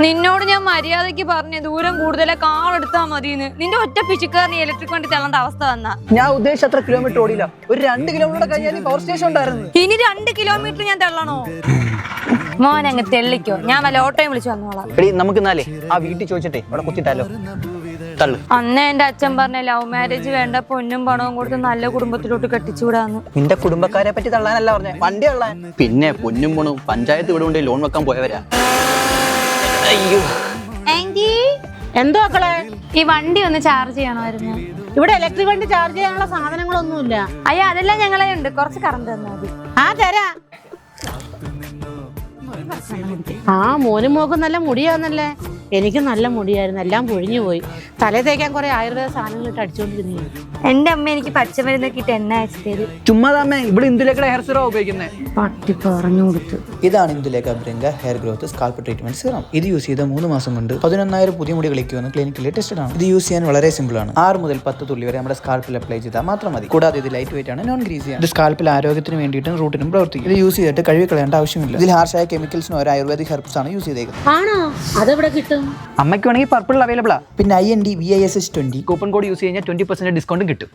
നിന്നോട് ഞാൻ മര്യാദക്ക് പറഞ്ഞു ദൂരം കൂടുതലെ കാളെടുത്താ മതിന്ന്. നിന്റെ ഒറ്റ പിശുക്കാരന് ഇലക്ട്രിക് വണ്ടി തള്ളേണ്ട അവസ്ഥ വന്നാ. ഞാൻ ഉദ്ദേശിച്ച അത്ര കിലോമീറ്റർ ഓടിയില്ല. ഒരു 2 കിലോമീറ്റർ കഴിഞ്ഞാൽ പവർ സ്റ്റേഷൻ ഉണ്ടായിരുന്നു. ഇനി 2 കിലോമീറ്റർ ഞാൻ തള്ളണോ? മോൻ അങ്ങ് തെള്ളിക്കോ, ഞാൻ വല്ല ഓട്ടോയും വിളിച്ചു വന്നോളാം. നമുക്ക് എന്നാലേ ആ വീട്ടിൽ ചോദിച്ചിട്ടേ അവിടെ കുത്തിട്ടാലോ. തള്ളു. അന്ന് എന്റെ അച്ഛൻ പറഞ്ഞ ലവ് മാരേജ് വേണ്ട, പൊന്നും പണവും കൊടുത്ത് നല്ല കുടുംബത്തിലോട്ട് കെട്ടിച്ചുവിടാന്ന്. നിന്റെ കുടുംബക്കാരെ പറ്റി തള്ളാനല്ല പറഞ്ഞേ, വണ്ടി തള്ളാൻ. പിന്നെ പൊന്നും പണവും പഞ്ചായത്ത് വീട് കൊണ്ട് ലോൺ വെക്കാൻ പോയവരാ. അയ്യോ എന്തോ മക്കളെ, ഈ വണ്ടി ഒന്ന് ചാർജ് ചെയ്യണമായിരുന്നു. ഇവിടെ ഇലക്ട്രിക് വണ്ടി ചാർജ് ചെയ്യാനുള്ള സാധനങ്ങളൊന്നുമില്ല. അയ്യോ അതെല്ലാം ഞങ്ങളെ ഉണ്ട്, കുറച്ച് കറണ്ട് തന്നാ മതി. ആ തരാ. ആ മോനും മോക്കും നല്ല മുടിയാന്നല്ലേ. എനിക്ക് നല്ല മുടിയായിരുന്നു, എല്ലാം പൊഴിഞ്ഞു പോയി. തലേ തേക്കാൻ കുറെ ആയുർവേദ സാധനങ്ങൾ ഇട്ട് അടിച്ചോണ്ടിരുന്നു. എന്റെ അമ്മ എനിക്ക് പച്ചമരുന്നൊക്കെ ഇട്ട് എണ്ണ അയച്ചു തരും. ചുമ്മാതാമ്മേ, ഇവിടെ ഇന്ദുലേഖയുടെ ഹെയർ സിറം ഉപയോഗിക്കുന്നത്. പട്ടി പറഞ്ഞു കൊടുത്തു. ഇതാണ് Indulekha Bringha hair growth scalp treatment serum. ഇത് യൂസ് ചെയ്ത 3 മാസം കൊണ്ട് 11,000 പുതിയ മുടി കളിക്കുമെന്ന് ക്ലിനിക്കലി ടെസ്റ്റഡ് ആണ്. ഇത് യൂസ് ചെയ്യാൻ വളരെ സിമ്പിൾ ആണ്. 6 മുതൽ 10 തുള്ളി വരെ നമ്മുടെ സ്കാൽപ്പിൽ അപ്ലൈ ചെയ്താൽ മാത്രം മതി. കൂടാതെ ഇത് ലൈറ്റ് വെയിറ്റ് ആണ്, നോൺ ഗ്രീസി ആണ്. ഇത് സ്കാൽപ്പിൽ ആരോഗ്യത്തിന് വേണ്ടിയിട്ടും റൂട്ടിനും പ്രവർത്തിക്കും. ഇത് യൂസ് ചെയ്തിട്ട് കഴുകി കളയേണ്ട ആവശ്യമില്ല. ഇതിൽ ഹാർഷായ കെമിക്കൽസിന് ഒരു ആയുർവേദിക് ഹെർബ്സ് ആണ് യൂസ് ചെയ്തേക്കുന്നത്. ആണോ? അതെവിടെ കിട്ടും? അമ്മയ്ക്ക് വേണമെങ്കിൽ പർപ്പിൾ അവൈലബിൾ ആ. പിന്നെ IND VISH 20 coupon code use കഴിഞ്ഞാൽ 20% ഡിസ്കൗണ്ട് കിട്ടും.